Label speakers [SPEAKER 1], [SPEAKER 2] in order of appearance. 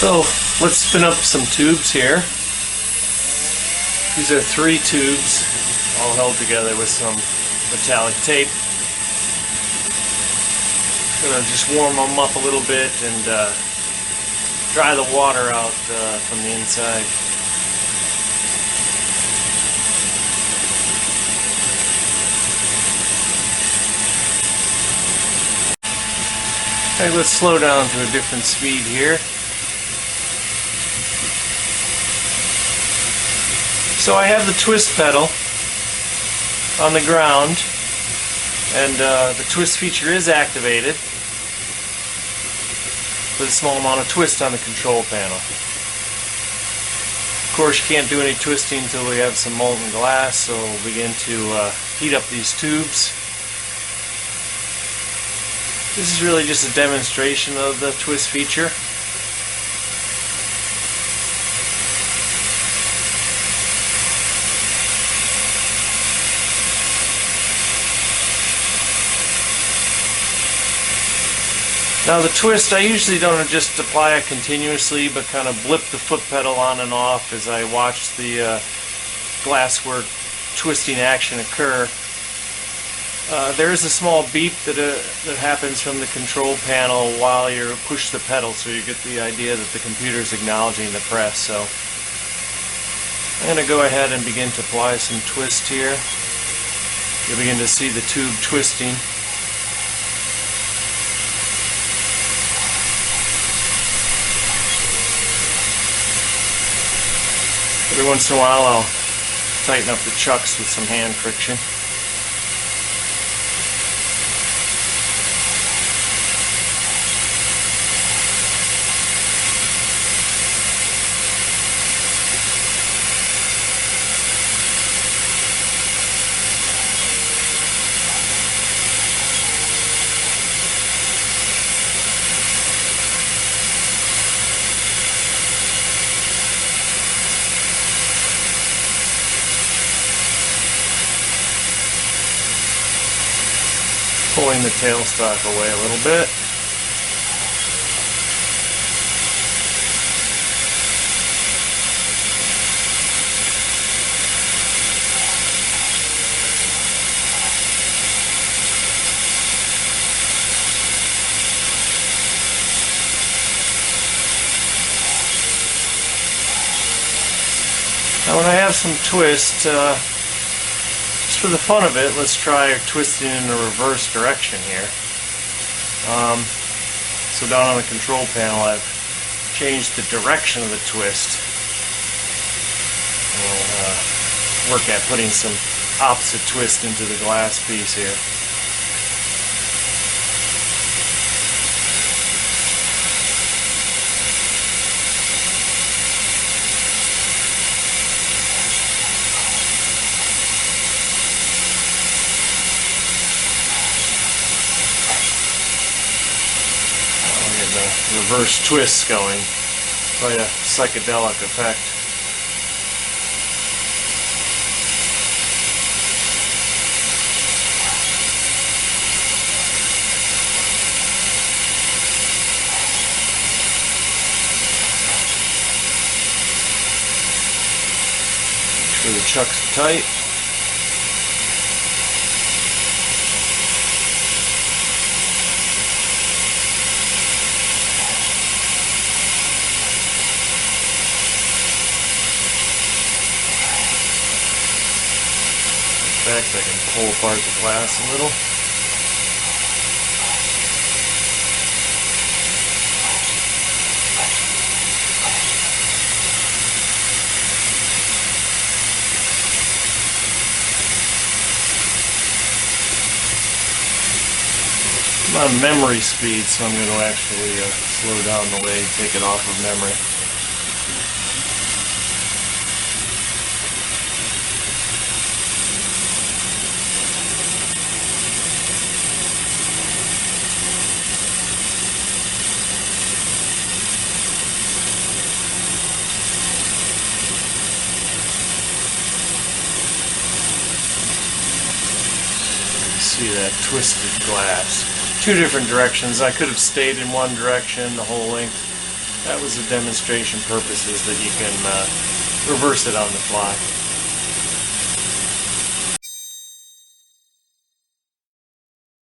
[SPEAKER 1] So let's spin up some tubes here. These are 3 tubes all held together with some metallic tape. Gonna just warm them up a little bit and dry the water out from the inside. Okay, let's slow down to a different speed here. So I have the twist pedal on the ground, and the twist feature is activated with a small amount of twist on the control panel. Of course, you can't do any twisting until we have some molten glass, so we'll begin to heat up these tubes. This is really just a demonstration of the twist feature. Now the twist, I usually don't just apply it continuously, but kind of blip the foot pedal on and off as I watch the glasswork twisting action occur. There is a small beep that happens from the control panel while you push the pedal, so you get the idea that the computer is acknowledging the press. So I'm going to go ahead and begin to apply some twist here. You'll begin to see the tube twisting. Every once in a while I'll tighten up the chucks with some hand friction. Pulling the tailstock away a little bit. Now when I have some twist, just for the fun of it, let's try twisting in the reverse direction here. So down on the control panel, I've changed the direction of the twist. We'll work at putting some opposite twist into the glass piece here. Reverse twists going. Quite a psychedelic effect. Make sure the chucks are tight. I can pull apart the glass a little. I'm on memory speed, so I'm going to actually slow down the way, take it off of memory. See that twisted glass. 2 different directions. I could have stayed in one direction the whole length That was the demonstration purposes that you can reverse it on the fly.